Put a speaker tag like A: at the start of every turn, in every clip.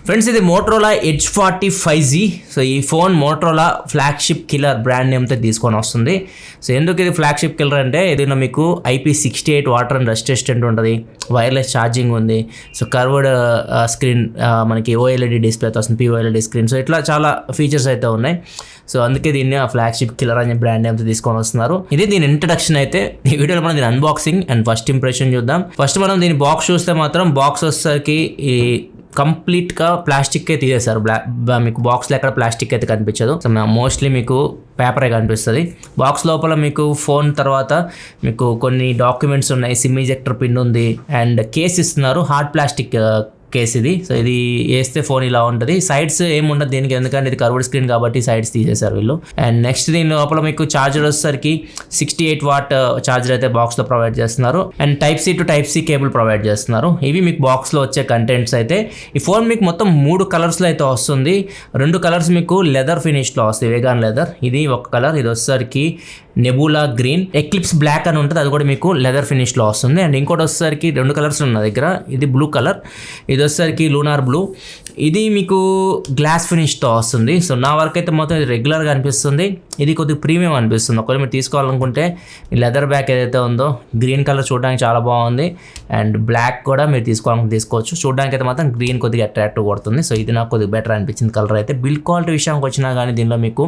A: Friends ఇది Motorola edge 40 5G. So ఈ phone Motorola flagship killer brand నేమ్తో తీసుకొని వస్తుంది. సో ఎందుకు ఇది ఫ్లాగ్షిప్ కిల్లర్ అంటే దీనిలో మీకు IP68 water and dust resistant ఉంటుంది, వైర్లెస్ ఛార్జింగ్ ఉంది, సో కర్వ్డ్ స్క్రీన్, మనకి OLED డిస్ప్లేతో వస్తుంది, POLED స్క్రీన్. సో ఇట్లా చాలా ఫీచర్స్ అయితే ఉన్నాయి. సో అందుకే దీన్ని ఫ్లాగ్షిప్ కిల్లర్ అనే బ్రాండ్ నేమ్తో తీసుకొని వస్తున్నారు. ఇది దీని ఇంట్రడక్షన్ అయితే. ఈ వీడియోలో మనం దీని అన్బాక్సింగ్ అండ్ ఫస్ట్ ఇంప్రెషన్ చూద్దాం. ఫస్ట్ మనం దీని బాక్స్ చూస్తే మాత్రం బాక్స్ వచ్చేసరికి ఈ కంప్లీట్గా ప్లాస్టిక్కే తీసేశారు. మీకు బాక్స్లో ఎక్కడ ప్లాస్టిక్ అయితే కనిపించదు. సో మోస్ట్లీ మీకు పేపరే కనిపిస్తుంది. బాక్స్ లోపల మీకు ఫోన్ తర్వాత మీకు కొన్ని డాక్యుమెంట్స్ ఉన్నాయి, సిమ్ ఇజెక్టర్ పిన్ ఉంది అండ్ కేస్ ఇస్తున్నారు. హార్డ్ ప్లాస్టిక్ కేస్ ఇది. సో ఇది వేస్తే ఫోన్ ఇలా ఉంటుంది. సైడ్స్ ఏముండదు దీనికి, ఎందుకంటే ఇది కర్వ్డ్ స్క్రీన్ కాబట్టి సైడ్స్ తీసేశారు వీళ్ళు. అండ్ నెక్స్ట్ దీని లోపల మీకు ఛార్జర్ వచ్చేసరికి 68 వాట్ ఛార్జర్ అయితే బాక్స్లో ప్రొవైడ్ చేస్తున్నారు. And Type-C to Type-C cable provide చేస్తున్నారు. ఇవి మీకు బాక్స్లో వచ్చే కంటెంట్స్ అయితే. ఈ ఫోన్ మీకు మొత్తం 3 కలర్స్లో అయితే వస్తుంది. 2 కలర్స్ మీకు లెదర్ ఫినిష్లో వస్తాయి, వేగాన్ లెదర్. ఇది ఒక కలర్, ఇది వచ్చేసరికి నెబులా గ్రీన్, ఎక్లిప్స్ బ్లాక్ అని ఉంటుంది, అది కూడా మీకు లెదర్ ఫినిష్లో వస్తుంది. అండ్ ఇంకోటి వచ్చేసరికి 2 కలర్స్ ఉన్న దగ్గర, ఇది బ్లూ కలర్, ఇది వచ్చేసరికి లూనార్ బ్లూ, ఇది మీకు గ్లాస్ ఫినిష్తో వస్తుంది. సో నా వరకు అయితే మొత్తం ఇది రెగ్యులర్గా అనిపిస్తుంది, ఇది కొద్దిగా ప్రీమియం అనిపిస్తుంది. ఒకవేళ మీరు తీసుకోవాలనుకుంటే ఈ లెదర్ బ్యాక్ ఏదైతే ఉందో గ్రీన్ కలర్ చూడడానికి చాలా బాగుంది. అండ్ బ్లాక్ కూడా మీరు తీసుకోవచ్చు. చూడడానికి అయితే మాత్రం గ్రీన్ కొద్దిగా అట్రాక్టివ్ కొడుతుంది. సో ఇది నాకు కొద్దిగా బెటర్ అనిపించింది కలర్ అయితే. బిల్డ్ క్వాలిటీ విషయానికి వచ్చినా కానీ దీనిలో మీకు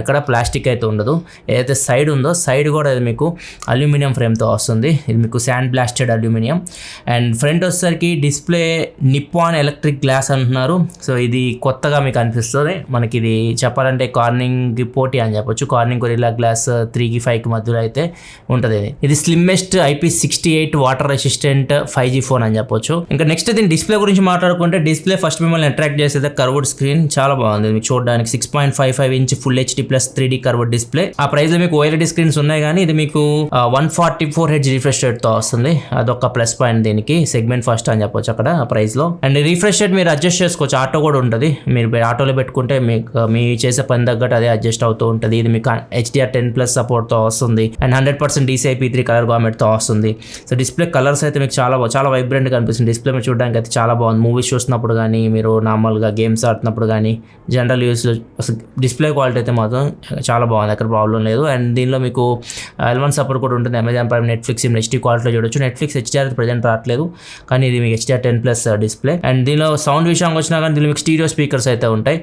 A: ఎక్కడ ప్లాస్టిక్ అయితే ఉండదు. ఏదైతే సైడ్ ఉందో సైడ్ కూడా ఇది మీకు అల్యూమినియం ఫ్రేమ్తో వస్తుంది. ఇది మీకు sand blasted aluminium. And front వచ్చేసరికి డిస్ప్లే నిప్పాన్ ఎలక్ట్రిక్ గ్లాస్ అంటున్నారు. సో ఇది కొత్తగా మీకు అనిపిస్తుంది. మనకి ఇది చెప్పాలంటే కార్నింగ్ పోటీ అని చెప్పొచ్చు. కార్నింగ్ గొరిల్లా గ్లాస్ 3కి 5కి మధ్యలో అయితే ఉంటుంది. ఇది slimmest IP68 water resistant 5G phone అని చెప్పొచ్చు. ఇంకా నెక్స్ట్ దీని డిస్ప్లే గురించి మాట్లాడుకుంటే, డిస్ప్లే ఫస్ట్ మిమ్మల్ని అట్రాక్ట్ చేసేది కర్వ్డ్ స్క్రీన్, చాలా బాగుంది. మీకు చూడడానికి 6.55 inch full HD plus 3D curved display. ఆ ప్రైస్ లో మీకు OLED స్క్రీన్స్ ఉన్నాయి కానీ ఇది మీకు 144 Hz రిఫ్రెష్ రేట్ తో వస్తుంది. అదొక ప్లస్ పాయింట్ దీనికి. సెగ్మెంట్ ఫస్ట్ అని చెప్పొచ్చు అక్కడ ఆ ప్రైస్ లో. అండ్ రిఫ్రెష్ రేట్ మీరు అడ్జస్ట్ చేసుకోవచ్చు, ఆటో కూడా ఉంటుంది. మీరు ఆటోలో పెట్టుకుంటే మీకు మీ చేసే పని తగ్గట్టు అదే అడ్జస్ట్ అవుతూ ఉంటుంది. ఇది మీకు HDR10+ సపోర్ట్ తో వస్తుంది. అండ్ 100% DCI-P3 కలర్ గామెట్ తో వస్తుంది. సో డిస్ప్లే కలర్స్ అయితే మీకు చాలా వైబ్రెంట్ గా కనిపిస్తుంది. డిస్ప్లే మీరు చూడడానికి అయితే చాలా బాగుంది. మూవీస్ చూసినప్పుడు కానీ, మీరు నార్మల్గా గేమ్స్ ఆడుతున్నప్పుడు కానీ, జనరల్ యూస్లో డిస్ప్లే క్వాలిటీ అయితే మాత్రం చాలా బాగుంది, ఎక్కడ ప్రాబ్లం లేదు. అండ్ దీనిలో మీకు L1 సపోర్ట్ కూడా ఉంటుంది. అమెజాన్ ప్రైమ్, నెట్ఫ్లిక్స్ HD క్వాలిటీలో చూడొచ్చు. నెట్ఫ్లిక్స్ HDR ప్రజెంట్ రావట్లేదు, కానీ ఇది మీకు HDR10+ డిస్ప్లే. అండ్ దీనిలో సౌండ్ విషయానికి వచ్చినా కానీ దీనిలో మీకు స్టీరియో స్పీకర్స్ అయితే ఉంటాయి.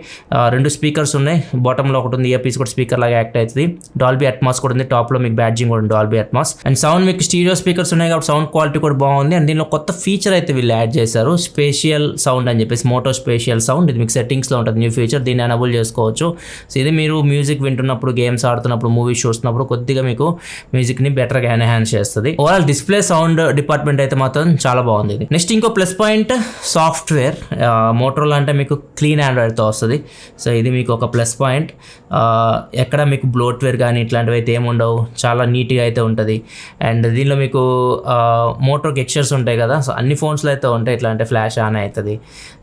A: 2 స్పీకర్స్ ఉన్నాయి. బాటంలో ఒకటి ఉంది, ఇయర్ పీస్ కూడా స్పీకర్ లాగా యాక్ట్ అవుతుంది. డాల్బీ అట్మాస్ కూడా ఉంది. టాప్లో మీకు బ్యాడ్జింగ్ కూడా ఉంది, డాల్బీ అట్మాస్. అండ్ సౌండ్ మీకు స్టీరియో స్పీకర్స్ ఉన్నాయి కాబట్టి సౌండ్ క్వాలిటీ కూడా బాగుంది. అండ్ దీనిలో కొత్త ఫీచర్ అయితే వీళ్ళు యాడ్ చేశారు, స్పేషియల్ సౌండ్ అని చెప్పేసి, మోటో స్పేషియల్ సౌండ్. ఇది మీకు సెట్టింగ్స్లో ఉంటుంది, న్యూ ఫీచర్. దీన్ని ఎనబుల్ చేసుకోవచ్చు. సో ఇది మీరు మ్యూజిక్ వింటున్నప్పుడు, గేమ్స్ ఆడుతున్నప్పుడు, మూవీస్ చూస్తున్నప్పుడు కొద్దిగా మీకు మ్యూజిక్ని బెటర్గా ఎన్హాన్స్ చేస్తుంది. ఓవరాల్ డిస్ప్లే సౌండ్ డిపార్ట్మెంట్ అయితే మాత్రం చాలా బాగుంది ఇది. నెక్స్ట్ ఇంకో ప్లస్ పాయింట్ సాఫ్ట్వేర్. మోటరోలా అంటే మీకు క్లీన్ ఆండ్రాయిడ్తో వస్తుంది. సో ఇది మీకు ఒక ప్లస్ పాయింట్. ఎక్కడ మీకు బ్లోట్వేర్ కానీ ఇట్లాంటివి అయితే ఏముండవు, చాలా నీట్గా అయితే ఉంటుంది. అండ్ దీనిలో మీకు మోటో గెక్చర్స్ ఉంటాయి కదా, సో అన్ని ఫోన్స్లో అయితే ఉంటాయి. ఇట్లా అంటే ఫ్లాష్ ఆన్ అవుతుంది,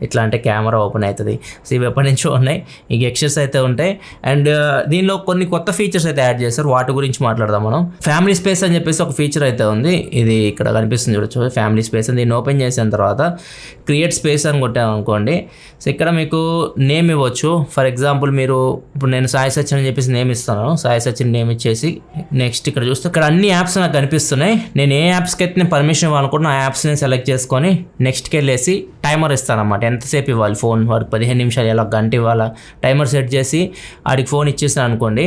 A: ఇట్లా అంటే కెమెరా ఓపెన్ అవుతుంది. సో ఇవి ఎప్పటి నుంచో ఉన్నాయి, ఈ గెక్చర్స్ అయితే ఉంటాయి. అండ్ దీనిలో కొన్ని కొత్త ఫీచర్స్ అయితే యాడ్ చేస్తారు, వాటి గురించి మాట్లాడదాం మనం. ఫ్యామిలీ స్పేస్ అని చెప్పేసి ఒక ఫీచర్ అయితే ఉంది. ఇది ఇక్కడ కనిపిస్తుంది చూడొచ్చు, ఫ్యామిలీ స్పేస్. దీన్ని ఓపెన్ చేసిన తర్వాత క్రియేట్ స్పేస్ అని కొట్టామనుకోండి, సో ఇక్కడ మీకు నేమ్ ఇవ్వచ్చు. ఫర్ ఎగ్జాంపుల్ మీరు ఇప్పుడు నేను సాయి సచిన్ అని చెప్పేసి నేమ్ ఇస్తాను. సాయి సచిన్ నేమ్ ఇచ్చేసి నెక్స్ట్ ఇక్కడ చూస్తే ఇక్కడ అన్ని యాప్స్ నాకు కనిపిస్తున్నాయి. నేను ఏ యాప్స్కి అయితే నేను పర్మిషన్ ఇవ్వాలనుకుంటున్నా ఆ యాప్స్ నేను సెలెక్ట్ చేసుకొని నెక్స్ట్కి వెళ్ళేసి టైమర్ ఇస్తాను అన్నమాట. ఎంతసేపు ఇవ్వాలి ఫోన్, వాడికి 15 నిమిషాలు, ఎలా గంట ఇవ్వాలా, టైమర్ సెట్ చేసి ఆడికి ఫోన్ ఇచ్చేసాను అనుకోండి.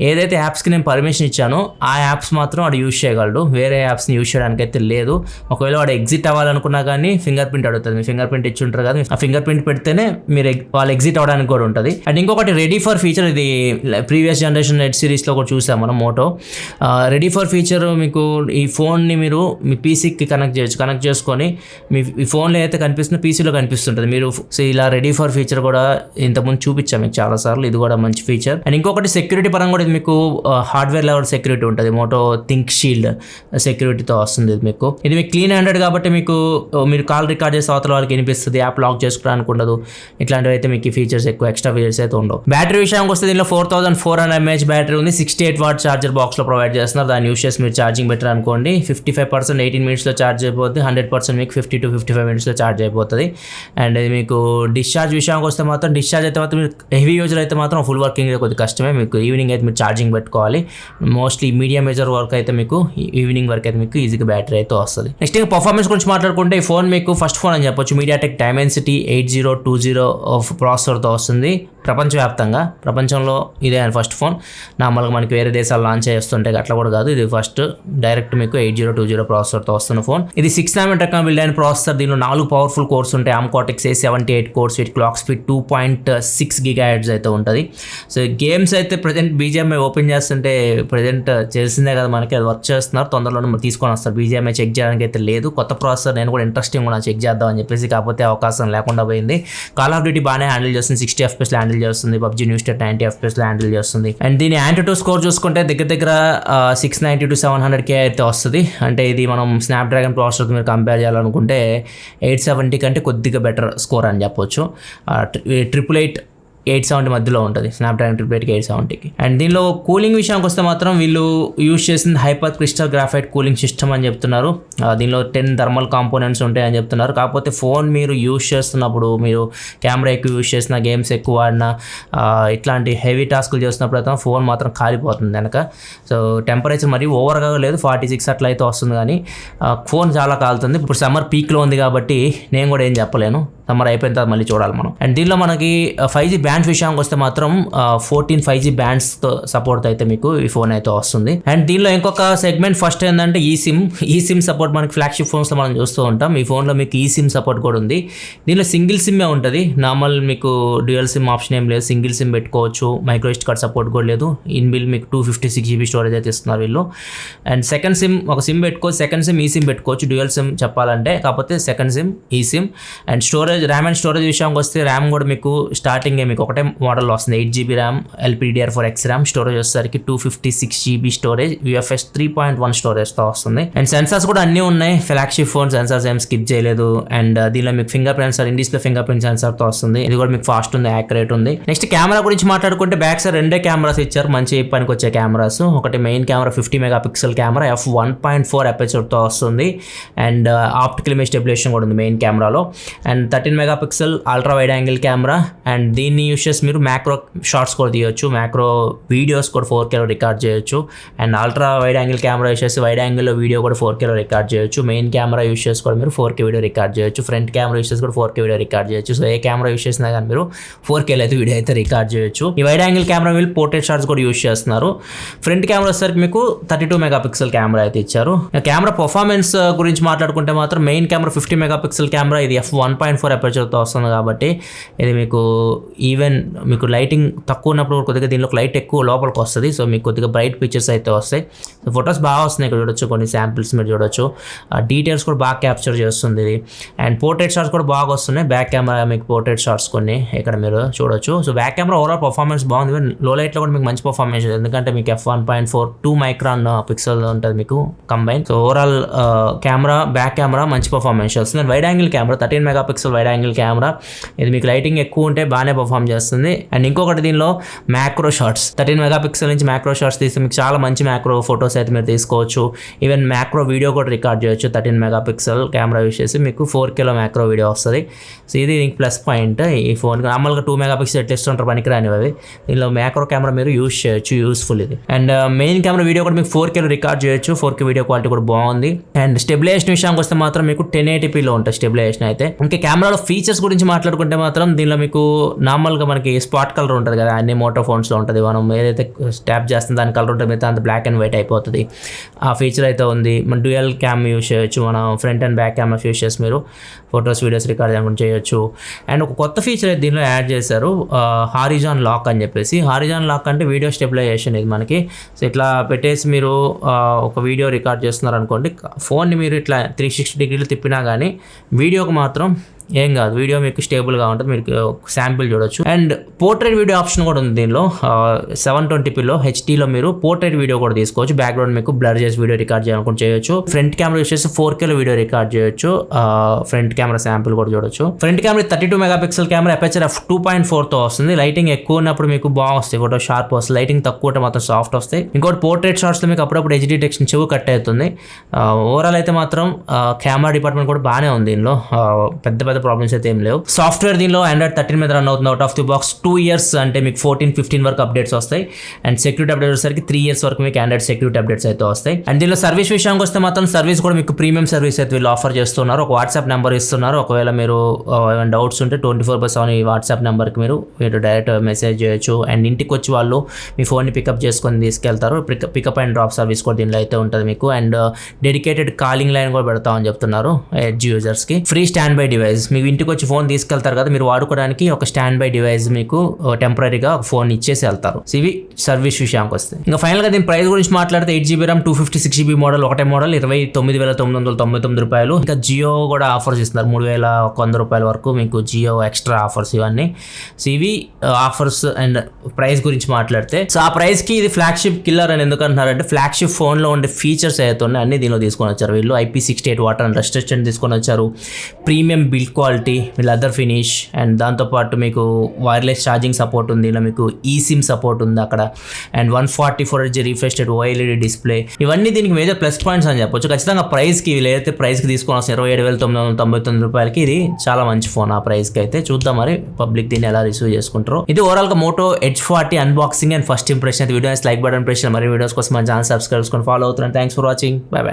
A: ఏదైతే యాప్స్కి నేను పర్మిషన్ ఇచ్చానో ఆ యాప్స్ మాత్రం వాడు యూజ్ చేయగలడు, వేరే యాప్స్ని యూజ్ చేయడానికి అయితే లేదు. ఒకవేళ వాడు ఎగ్జిట్ అవ్వాలనుకున్నా కానీ ఫింగర్ ప్రింట్ అడుగుతుంది. మీ ఫింగర్ ప్రింట్ ఇచ్చి ఉంటారు కదా, ఆ ఫింగర్ ప్రింట్ పెడితేనే మీరు వాళ్ళు ఎగ్జిట్ అవ్వడానికి కూడా ఉంటుంది. అండ్ ఇంకొకటి రెడీ ఫర్ ఫీచర్, ఇది ప్రీవియస్ జనరేషన్ నెట్ సిరీస్లో కూడా చూసాం మనం. మోటో రెడీ ఫర్ ఫీచర్, మీకు ఈ ఫోన్ని మీరు మీ పీసీకి కనెక్ట్ చేయొచ్చు. కనెక్ట్ చేసుకొని మీ ఫోన్లో అయితే కనిపిస్తున్న పీసీలో కనిపిస్తుంటుంది. మీరు సో ఇలా రెడీ ఫర్ ఫీచర్ కూడా ఇంతకుముందు చూపించాం మీకు చాలాసార్లు, ఇది కూడా మంచి ఫీచర్. అండ్ ఇంకొకటి సెక్యూరిటీ పరంగా కూడా ఇది మీకు హార్డ్వేర్ లెవెల్ సెక్యూరిటీ ఉంటుంది, మోటో థింక్ షీల్డ్ సెక్యూరిటీతో వస్తుంది ఇది మీకు క్లీన్ హ్యాండెడ్ కాబట్టి మీకు మీరు కాల్ రికార్డ్ చేస్తే అవతల వాళ్ళకి వినిపిస్తుంది, యాప్ లాక్ చేసుకోవడానికి ఉండదు. ఇట్లాంటివి అయితే మీకు ఫీచర్స్ ఎక్కువ ఎక్స్ట్రా ఫీచర్స్ అయితే ఉండవు. బ్యాటరీ విషయానికి వస్తే దీనిలో 4400 mAh బ్యాటరీ ఉంది, 68 వాట్ చార్జర్ బాక్స్లో ప్రొవైడ్ చేస్తున్నారు. దాన్ని యూస్ చేసి మీరు ఛార్జింగ్ బెటర్ అనుకోండి. 55% 18 minutesలో ఛార్జ్ అయిపోతుంది, 100% మీకు 50 to 55 minutesలో ఛార్జ్ అయిపోతుంది. అండ్ ఇది మీకు డిశ్చార్జ్ విషయానికి వస్తే మాత్రం డిశ్చార్జ్ అయితే మాత్రం మీరు హెవీ యూజర్ అయితే మాత్రం ఫుల్ వర్కింగ్ కొద్దిగా కష్టమే. మీకు ఈవినింగ్ అయితే మీరు ఛార్జింగ్ పెట్టుకోవాలి. మోస్ట్లీ మీడియం మేజర్ వర్క్ అయితే మీకు ఈవినింగ్ వరకు అయితే మీకు ఈజీగా బ్యాటరీ అయితే వస్తుంది. నెక్స్ట్ ఇంకా పర్ఫార్మెన్స్ గురించి మాట్లాడుకుంటే ఈ ఫోన్ మీకు ఫస్ట్ ఫోన్ అని చెప్పొచ్చు. MediaTek Dimensity 8020 ప్రాసెసర్తో వస్తుంది ప్రపంచంలో ఇదే ఫస్ట్ ఫోన్. నార్మల్గా మనకి వేరే దేశాలు లాంచ్ చేస్తుంటాయి, అట్లా కూడా కాదు, ఇది ఫస్ట్ డైరెక్ట్ మీకు 8020 ప్రాసెసర్తో వస్తున్న ఫోన్. ఇది 6 nm బిల్డ్ అయిన ప్రాసెసర్. దీనిలో 4 పవర్ఫుల్ కోర్స్ ఉంటాయి. Cortex A78 కోర్స్, వీటి క్లాక్ స్పీడ్ 2.6 GHz అయితే ఉంటుంది. సో గేమ్స్ అయితే ప్రజెంట్ BGMI ఓపెన్ చేస్తుంటే ప్రజెంట్ చేసిందే కదా మనకి, అది వర్క్ చేస్తున్నారు, తొందరలోనే తీసుకొని వస్తారు. BGMI చెక్ చేయడానికి అయితే లేదు. కొత్త ప్రాసెసర్, నేను కూడా ఇంట్రెస్టింగ్ కూడా చెక్ చేద్దామని చెప్పేసి, కాకపోతే అవకాశం లేకుండా పోయింది. కాల్ ఆఫ్ డ్యూటీ బాగానే హ్యాండిల్ చేస్తుంది, 60 FPS హ్యాండిల్ చేస్తుంది. PUBG New State 90 FPS handle చేస్తుంది. అండ్ దీని Antutu స్కోర్ చూసుకుంటే దగ్గర 690 to 700K అయితే వస్తుంది. అంటే ఇది మనం స్నాప్డ్రాగన్ ప్రాసెసర్తో మీరు కంపేర్ చేయాలనుకుంటే 870 కంటే కొద్దిగా బెటర్ స్కోర్ అని చెప్పొచ్చు. 870 మధ్యలో ఉంటుంది, స్నాప్డ్రాగన్ 870కి. అండ్ దీనిలో కూలింగ్ విషయానికి వస్తే మాత్రం వీళ్ళు యూజ్ చేసింది hyper crystal graphite cooling system అని చెప్తున్నారు. దీనిలో 10 థర్మల్ కాంపోనెంట్స్ ఉంటాయి అని చెప్తున్నారు. కాకపోతే ఫోన్ మీరు యూజ్ చేస్తున్నప్పుడు, మీరు కెమెరా ఎక్కువ యూజ్ చేసిన, గేమ్స్ ఎక్కువ ఆడినా, ఇట్లాంటి హెవీ టాస్క్లు చేస్తున్నప్పుడు అయితే ఫోన్ మాత్రం కాలిపోతుంది వెనక. సో టెంపరేచర్ మరీ ఓవర్గా లేదు, 46 అట్లా అయితే వస్తుంది, కానీ ఫోన్ చాలా కాలుతుంది. ఇప్పుడు సమ్మర్ పీక్లో ఉంది కాబట్టి నేను కూడా ఏం చెప్పలేను, సమ్మర్ అయిపోయిన తర్వాత మళ్ళీ చూడాలి మనం. అండ్ దీనిలో మనకి 5G బ్యాండ్స్ విషయానికి వస్తే మాత్రం 14 5G బ్యాండ్స్తో సపోర్ట్ అయితే మీకు ఈ ఫోన్ అయితే వస్తుంది. అండ్ దీనిలో ఇంకొక సెగ్మెంట్ ఫస్ట్ ఏంటంటే ఈ సిమ్ సపోర్ట్ మనకి ఫ్లాగ్షిప్ ఫోన్స్లో మనం చూస్తూ ఉంటాం. ఈ ఫోన్లో మీకు ఈ సిమ్ సపోర్ట్ కూడా ఉంది. దీనిలో సింగిల్ సిమ్మే ఉంటుంది, నార్మల్ మీకు డ్యూయల్ సిమ్ ఆప్షన్ ఏం లేదు, సింగిల్ సిమ్ పెట్టుకోవచ్చు. మైక్రో SD కార్డ్ సపోర్ట్ కూడా లేదు. ఇన్బిల్ మీకు 256 GB స్టోరేజ్ అయితే ఇస్తున్నారు వీళ్ళు. అండ్ సెకండ్ సిమ్, ఒక సిమ్ పెట్టుకోవచ్చు, సెకండ్ సిమ్ ఈ సిమ్ పెట్టుకోవచ్చు, డ్యూయల్ సిమ్ చెప్పాలంటే. కాకపోతే సెకండ్ సిమ్ ఈ SIM. And storage, RAM and storage విషయానికి వస్తే ర్యామ్ కూడా మీకు స్టార్టింగే మీకు ఒకటే మోడల్లో వస్తుంది, 8 GB RAM, LPDDR4X RAM. Storage వచ్చేసరికి 256 GB స్టోరేజ్, UFS 3.1 స్టోరేజ్తో వస్తుంది. అండ్ సెన్సార్స్ కూడా అన్నీ ఉన్నాయి, ఫ్లాగ్షిప్ ఫోన్ సెన్సార్స్ ఏం స్కిప్ చేయలేదు. అండ్ దీనిలో మీకు finger print sensor, in display finger print సెన్సార్తో వస్తుంది. ఇది కూడా మీకు ఫాస్ట్ ఉంది, యాక్యురేట్ ఉంది. నెక్స్ట్ కెమెరా గురించి మాట్లాడుకుంటే బ్యాక్ సైడ్ 2 కెమెరాస్ ఇచ్చారు, మంచి పనికి వచ్చే కెమెరాస్. ఒకటి main camera 50 MP camera, f1.4 అపర్చర్తో వస్తుంది. అండ్ ఆప్టికల్ ఇమేజ్ స్టెబిలైజేషన్ కూడా ఉంది మెయిన్ కెమెరాలో. And 13 MP ultra wide angle camera. And దీన్ని యూస్ చేసి మీరు మ్యాక్రో షార్ట్స్ కూడా తీయొచ్చు, మ్యాక్రో వీడియోస్ కూడా 4Kలో రికార్డ్ చేయొచ్చు. And ultra wide angle camera use చేసి వైడ్ యాంగిల్లో వీడియో కూడా 4Kలో రికార్డ్ చేయొచ్చు. మెయిన్ కెమెరా యూస్ చేసి కూడా మీరు 4K వీడియో రికార్డ్ చేయొచ్చు. ఫ్రంట్ కెమెరా యూస్ చేసి కూడా 4K వీడియో రికార్డ్ చేయొచ్చు. సో ఏ కెమెరా యూస్ చేసినా కానీ మీరు 4Kలో అయితే వీడియో అయితే రికార్డ్ చేయొచ్చు. ఈ వైడ్ యాంగిల్ కెమెరా వీళ్ళు పోర్ట్రేట్ షాట్స్ కూడా యూస్ చేస్తున్నారు. ఫ్రంట్ కెమెరా వచ్చేసరికి మీకు 32 MP కెమెరా అయితే ఇచ్చారు. కెమెరా పర్ఫార్మెన్స్ గురించి మాట్లాడుకుంటే మాత్రం మెయిన్ కెమెరా 50 MP కెమెరా, ఇది f1.4 అపర్చర్తో వస్తుంది కాబట్టి ఇది మీకు ఈవెన్ మీకు లైటింగ్ తక్కువ ఉన్నప్పుడు కొద్దిగా దీనిలో లైట్ ఎక్కువ లోపలికి వస్తుంది. సో మీకు కొద్దిగా బ్రైట్ పిక్చర్స్ అయితే వస్తాయి. ఫొటోస్ బాగా వస్తున్నాయి, ఇక్కడ చూడొచ్చు, కొన్ని శాంపిల్స్ మీరు చూడొచ్చు. డీటెయిల్స్ కూడా బాగా క్యాప్చర్ చేస్తుంది ఇది. అండ్ పోర్ట్రేట్ షాట్స్ కూడా బాగా వస్తున్నాయి. బ్యాక్ కెమెరా మీకు పోర్ట్రేట్ షాట్స్ కొన్ని ఇక్కడ మీరు చూడొచ్చు. So back camera overall performance బాగుంది. లో లైట్లో కూడా మీకు మంచి పర్ఫార్మెన్స్, ఎందుకంటే మీకు f1.4 2 మైక్రాన్ పిక్సెల్ ఉంటుంది మీకు combine. So overall camera, back camera మంచి పర్ఫార్మెన్స్ వస్తుంది. Wide angle camera 13 MP wide angle camera, ఇది మీకు లైటింగ్ ఎక్కువ ఉంటే బాగానే పర్ఫామ్ చేస్తుంది. అండ్ ఇంకొకటి దీనిలో మ్యాక్రో షాట్స్, 13 MP నుంచి మ్యాక్రో షాట్స్ తీస్తే మీకు చాలా మంచి మ్యాక్రో ఫొటోస్ అయితే మీరు తీసుకోవచ్చు. ఈవెన్ మ్యాక్రో వీడియో కూడా రికార్డ్ చేయొచ్చు. 13 MP కెమెరా యూస్ చేసి మీకు 4Kలో మ్యాక్రో వీడియో వస్తుంది. సో ఇది ప్లస్ పాయింట్ ఈ ఫోన్కి. నార్మల్గా 2 MP టెస్ట్ ఉంటారు, పనికిరానివి అవి. దీనిలో మ్యాక్రో కెమెరా మీరు యూస్ చేయొచ్చు, యూస్ఫుల్ ఇది. అండ్ మెయిన్ కెమెరా వీడియో కూడా మీకు 4Kలో రికార్డ్ చేయొచ్చు. 4K వీడియో క్వాలిటీ కూడా బాగుంది. అండ్ స్టెబిలైజేషన్ విషయానికి వస్తే మాత్రం మీకు 1080pలో ఉంటుంది స్టెబిలైజేషన్ అయితే. ఇంకా కెమెరాలో ఫీచర్స్ గురించి మాట్లాడుకుంటే మాత్రం దీనిలో మీకు నార్మల్గా మనకి స్పాట్ కలర్ ఉంటుంది కదా, అన్ని మోటో ఫోన్స్లో ఉంటుంది. మనం ఏదైతే ట్యాప్ చేస్తాం దాని కలర్ ఉంటుంది, మిగతా అంత బ్లాక్ అండ్ వైట్ అయిపోతుంది. ఆ ఫీచర్ అయితే ఉంది. మన డ్యూయల్ క్యామ్ యూస్ చేయొచ్చు, మనం front and back cameras use చేసి మీరు ఫొటోస్, వీడియోస్ రికార్డ్ చేయొచ్చు. అండ్ ఒక కొత్త ఫీచర్ అయితే దీనిలో యాడ్ చేశారు, హారిజాన్ లాక్ అని చెప్పేసి. హారిజాన్ లాక్ అంటే వీడియో స్టెబిలైజేషన్ ఇది మనకి. సో ఇట్లా పెట్టేసి మీరు ఒక వీడియో రికార్డ్ చేస్తున్నారు అనుకోండి, ఫోన్ని మీరు ఇట్లా 360 డిగ్రీలు తిప్పినా కానీ వీడియోకి మాత్రం ఏం కాదు, వీడియో మీకు స్టేబుల్గా ఉంటుంది, మీరు శాంపిల్ చూడొచ్చు. అండ్ పోర్ట్రేట్ వీడియో ఆప్షన్ కూడా ఉంది దీనిలో. 720pలో హెచ్డీలో మీరు పోర్ట్రేట్ వీడియో కూడా తీసుకోవచ్చు. బ్యాక్గ్రౌండ్ మీకు బ్లర్ చేసి వీడియో రికార్డ్ చేయాలనుకుంటే చేయొచ్చు. ఫ్రంట్ కెమెరా యూస్ చేసి 4Kలో వీడియో రికార్డ్ చేయొచ్చు. ఫ్రంట్ కెమెరా శాంపిల్ కూడా చూడొచ్చు. Front camera 32 megapixel camera, aperture f2.4తో వస్తుంది. లైటింగ్ ఎక్కువ ఉన్నప్పుడు మీకు బాగా వస్తాయి, ఫోటో షార్ప్ వస్తుంది. లైటింగ్ తక్కువ ఉంటే మాత్రం సాఫ్ట్ వస్తాయి. ఇంకోటి పోర్ట్రేట్ షాట్స్లో మీకు అప్పుడప్పుడు హెచ్డీ టెక్స్చర్ చెవు కట్ అవుతుంది. ఓవరాల్ అయితే మాత్రం కెమెరా డిపార్ట్మెంట్ కూడా బాగానే ఉంది దీనిలో. పెద్ద పెద్ద ప్రాబ్లమ్స్ అయితే ఏం లేవు. సాఫ్ట్వేర్ దీనిలో Android 13 మీద రన్ అవుతుంది out of the box. 2 years అంటే మీకు 14-15 వరకు అప్డేట్స్ వస్తాయి. అండ్ సెక్యూరిటీ అప్డేట్ వచ్చేసరికి 3 years వరకు మీకు Android సెక్యూరిటీ అప్డేట్స్ అయితే వస్తాయి. అండ్ దీనిలో సర్వీస్ విషయానికి వస్తే మాత్రం సర్వీస్ కూడా మీకు ప్రీమియం సర్వీస్ అయితే వీళ్ళు ఆఫర్ చేస్తున్నారు. ఒక వాట్సాప్ నెంబర్ ఇస్తున్నారు. ఒకవేళ మీరు ఏమైనా డౌట్స్ ఉంటే 24/7 ఈ వాట్సాప్ నెంబర్కి మీరు డైరెక్ట్ మెసేజ్ చేయొచ్చు. అండ్ ఇంటికి వచ్చి వాళ్ళు మీ ఫోన్ని పికప్ చేసుకొని తీసుకెళ్తారు. పికప్ అండ్ డ్రాప్ సర్వీస్ కూడా దీనిలో అయితే ఉంటుంది మీకు. అండ్ డెడికేటెడ్ కాలింగ్ లైన్ కూడా పెడతామని చెప్తున్నారు ఎడ్జ్ యూజర్స్కి. ఫ్రీ స్టాండ్ బై డివైస్, మీకు ఇంటికి వచ్చి ఫోన్ తీసుకెళ్తారు కదా, మీరు వాడుకోవడానికి ఒక స్టాండ్ బై డివైస్ మీకు టెంపరీగా ఒక ఫోన్ ఇచ్చేసి వెళ్తారు. ఇవి సర్వీస్ విషయానికి వస్తాయి. ఇంకా ఫైనల్గా దీని ప్రైస్ గురించి మాట్లాడితే 8GB RAM 256GB మోడల్, ఒకటే మోడల్ 29,999 రూపాయలు. ఇంకా జియో కూడా ఆఫర్స్ ఇస్తున్నారు, 3,100 రూపాయల వరకు మీకు జియో ఎక్స్ట్రా ఆఫర్స్ ఇవన్నీ. సో ఇవి ఆఫర్స్. అండ్ ప్రైస్ గురించి మాట్లాడితే సో ఆ ప్రైస్కి ఇది ఫ్లాగ్షిప్ కిల్లర్ అని ఎందుకు అంటున్నారంటే ఫ్లాగ్షిప్ ఫోన్లో ఉండే ఫీచర్స్ అయితే ఉన్నాయి అన్ని దీనిలో తీసుకొని వచ్చారు వీళ్ళు. IP68 water and rust resistant తీసుకొని వచ్చారు. Premium build quality, leather finish, and దాంతోపాటు మీకు వైర్లెస్ ఛార్జింగ్ సపోర్ట్ ఉంది. ఇలా మీకు ఈసిమ్ సపోర్ట్ ఉంది అక్కడ. And 144Hz refresh rate, OLED display, ఇవన్నీ దీనికి మేజర్ ప్లస్ పాయింట్స్ అని చెప్పొచ్చు. ఖచ్చితంగా ప్రైస్కి వీళ్ళైతే ప్రైస్కి తీసుకొని వస్తారు 27,999 రూపాయలకి. ఇది చాలా మంచి ఫోన్ ఆ ప్రైస్కి అయితే. చూద్దాం మరి పబ్లిక్ దీన్ని ఎలా రిసీవ్ చేసుకుంటారో. ఇది ఓవరాల్గా Moto H40 unboxing and first impression. Videos like button press, మరి వీడియోస్ కోసం మన ఛానల్ సబ్స్క్రైబ్ చేసుకొని ఫాలో అవుతున్నాను. Thanks for watching. Bye by.